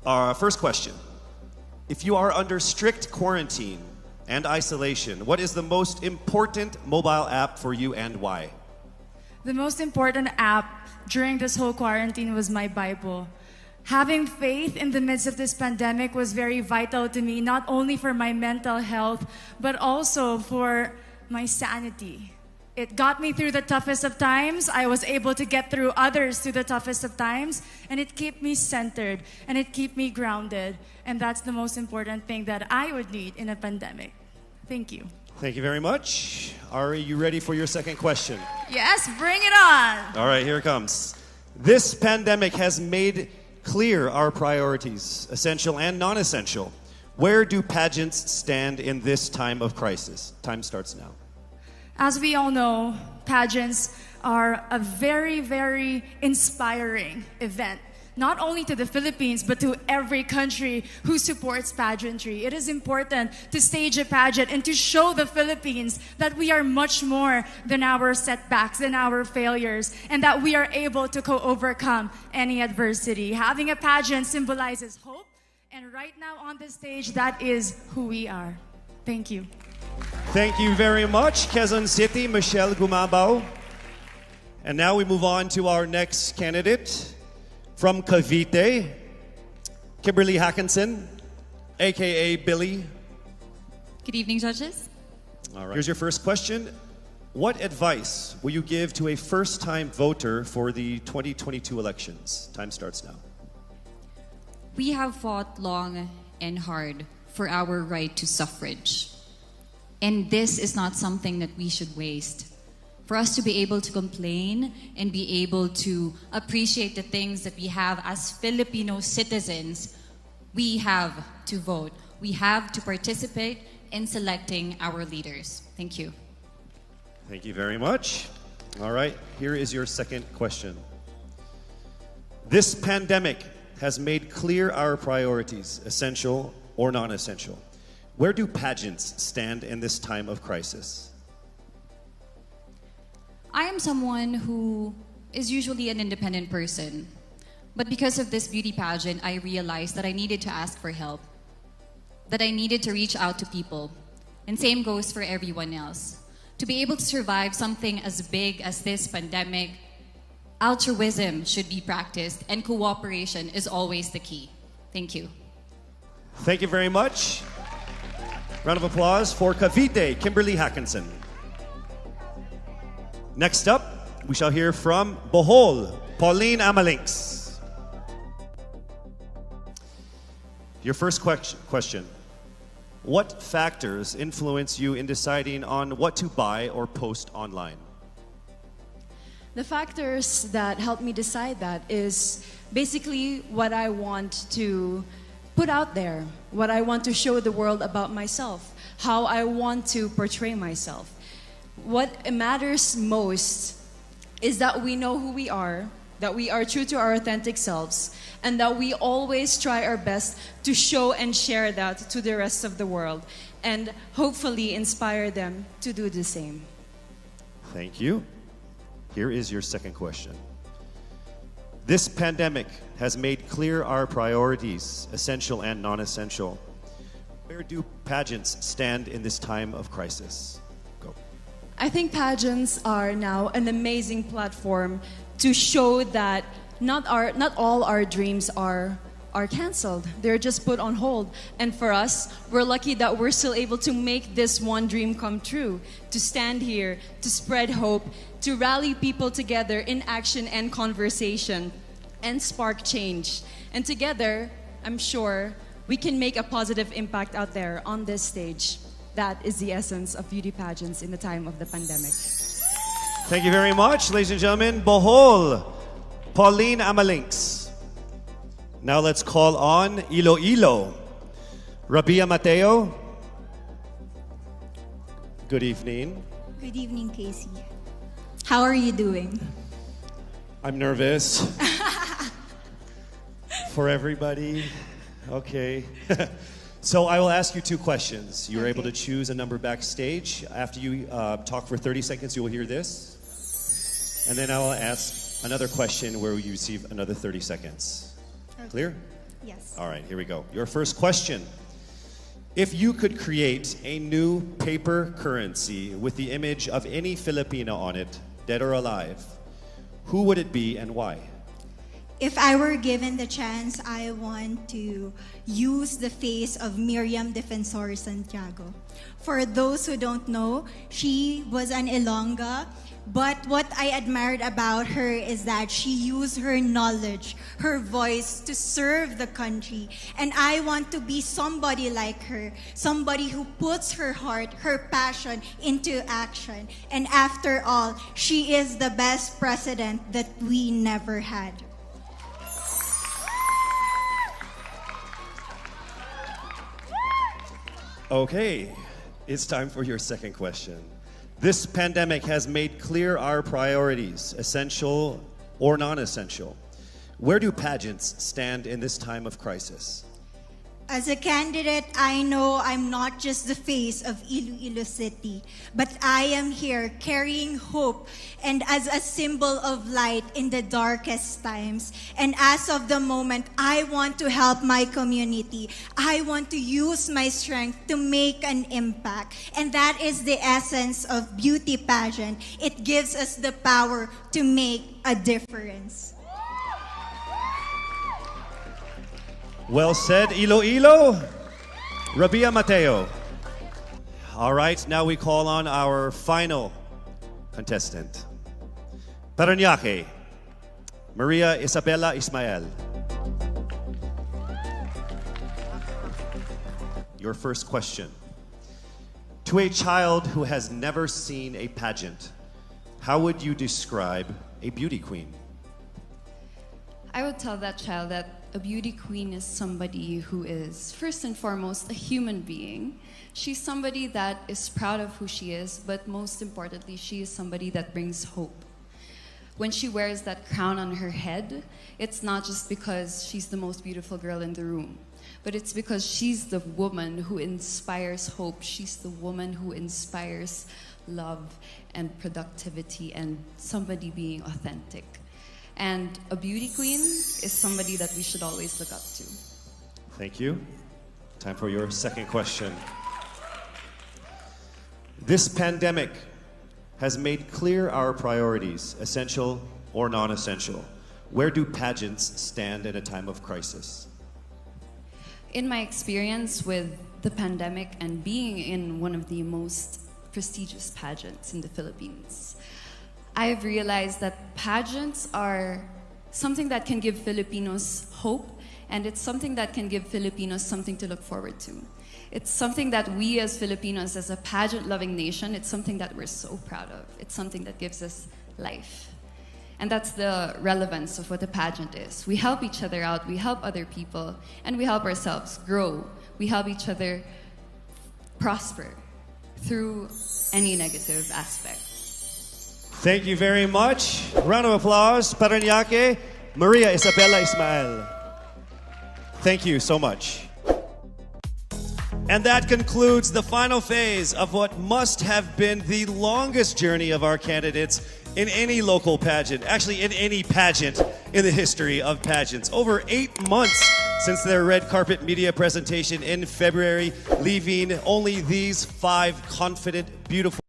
First question. If you are under strict quarantine and isolation, what is the most important mobile app for you and why? The most important app during this whole quarantine was my Bible. Having faith in the midst of this pandemic was very vital to me, not only for my mental health, but also for my sanity. It got me through the toughest of times. I was able to get through others through the toughest of times, and it kept me centered, and it kept me grounded. And that's the most important thing that I would need in a pandemic. Thank you. Thank you very much. Are you ready for your second question? Yes, bring it on. All right, here it comes. This pandemic has made clear our priorities, essential and non-essential. Where do pageants stand in this time of crisis? Time starts now. As we all know, pageants are a very, very inspiring event. Not only to the Philippines, but to every country who supports pageantry. It is important to stage a pageant and to show the Philippines that we are much more than our setbacks, than our failures, and that we are able to overcome any adversity. Having a pageant symbolizes hope, and right now on the stage, that is who we are. Thank you. Thank you very much, Quezon City, Michelle Gumabao. And now we move on to our next candidate. From Cavite, Kimberly Hackinson, a.k.a. Billy. Good evening, judges. All right. Here's your first question. What advice will you give to a first-time voter for the 2022 elections? Time starts now. We have fought long and hard for our right to suffrage. And this is not something that we should waste. For us to be able to complain and be able to appreciate the things that we have as Filipino citizens, we have to vote. We have to participate in selecting our leaders. Thank you. Thank you very much. All right, here is your second question. This pandemic has made clear our priorities, essential or non-essential. Where do pageants stand in this time of crisis? I am someone who is usually an independent person. But because of this beauty pageant, I realized that I needed to ask for help, that I needed to reach out to people. And same goes for everyone else. To be able to survive something as big as this pandemic, altruism should be practiced and cooperation is always the key. Thank you. Thank you very much. Round of applause for Cavite, Kimberly Hackinson. Next up, we shall hear from Bohol, Pauline Amalinks. Your first question. What factors influence you in deciding on what to buy or post online? The factors that help me decide that is basically what I want to put out there, what I want to show the world about myself, how I want to portray myself. What matters most is that we know who we are, that we are true to our authentic selves, and that we always try our best to show and share that to the rest of the world, and hopefully inspire them to do the same. Thank you. Here is your second question. This pandemic has made clear our priorities, essential and non-essential. Where do pageants stand in this time of crisis? I think pageants are now an amazing platform to show that not all our dreams are canceled. They're just put on hold. And for us, we're lucky that we're still able to make this one dream come true, to stand here, to spread hope, to rally people together in action and conversation, and spark change. And together, I'm sure, we can make a positive impact out there on this stage. That is the essence of beauty pageants in the time of the pandemic. Thank you very much, ladies and gentlemen. Bohol, Pauline Amalinks. Now let's call on Iloilo. Rabia Mateo. Good evening. Good evening, Casey. How are you doing? I'm nervous. For everybody. Okay. So I will ask you two questions. You're able to choose a number backstage. After you talk for 30 seconds, you will hear this. And then I will ask another question where you receive another 30 seconds. Clear? Yes. All right, here we go. Your first question. If you could create a new paper currency with the image of any Filipino on it, dead or alive, who would it be and why? If I were given the chance, I want to use the face of Miriam Defensor Santiago. For those who don't know, she was an Ilongga, but what I admired about her is that she used her knowledge, her voice to serve the country. And I want to be somebody like her, somebody who puts her heart, her passion into action. And after all, she is the best president that we never had. Okay, it's time for your second question. This pandemic has made clear our priorities, essential or non-essential. Where do pageants stand in this time of crisis? As a candidate, I know I'm not just the face of Iloilo City, but I am here carrying hope and as a symbol of light in the darkest times. And as of the moment, I want to help my community. I want to use my strength to make an impact. And that is the essence of beauty pageant. It gives us the power to make a difference. Well said, Iloilo. Rabia Mateo. All right, now we call on our final contestant. Parañaque, Maria Isabella Ismael. Your first question. To a child who has never seen a pageant, how would you describe a beauty queen? I would tell that child that a beauty queen is somebody who is, first and foremost, a human being. She's somebody that is proud of who she is, but most importantly, she is somebody that brings hope. When she wears that crown on her head, it's not just because she's the most beautiful girl in the room, but it's because she's the woman who inspires hope. She's the woman who inspires love and productivity and somebody being authentic. And a beauty queen is somebody that we should always look up to. Thank you. Time for your second question. This pandemic has made clear our priorities, essential or non-essential. Where do pageants stand in a time of crisis? In my experience with the pandemic and being in one of the most prestigious pageants in the Philippines, I've realized that pageants are something that can give Filipinos hope, and it's something that can give Filipinos something to look forward to. It's something that we as Filipinos, as a pageant-loving nation, it's something that we're so proud of. It's something that gives us life. And that's the relevance of what a pageant is. We help each other out, we help other people, and we help ourselves grow. We help each other prosper through any negative aspect. Thank you very much. Round of applause, Parañaque, Maria Isabella Ismael. Thank you so much. And that concludes the final phase of what must have been the longest journey of our candidates in any local pageant, actually in any pageant in the history of pageants. Over 8 months since their red carpet media presentation in February, leaving only these 5 confident, beautiful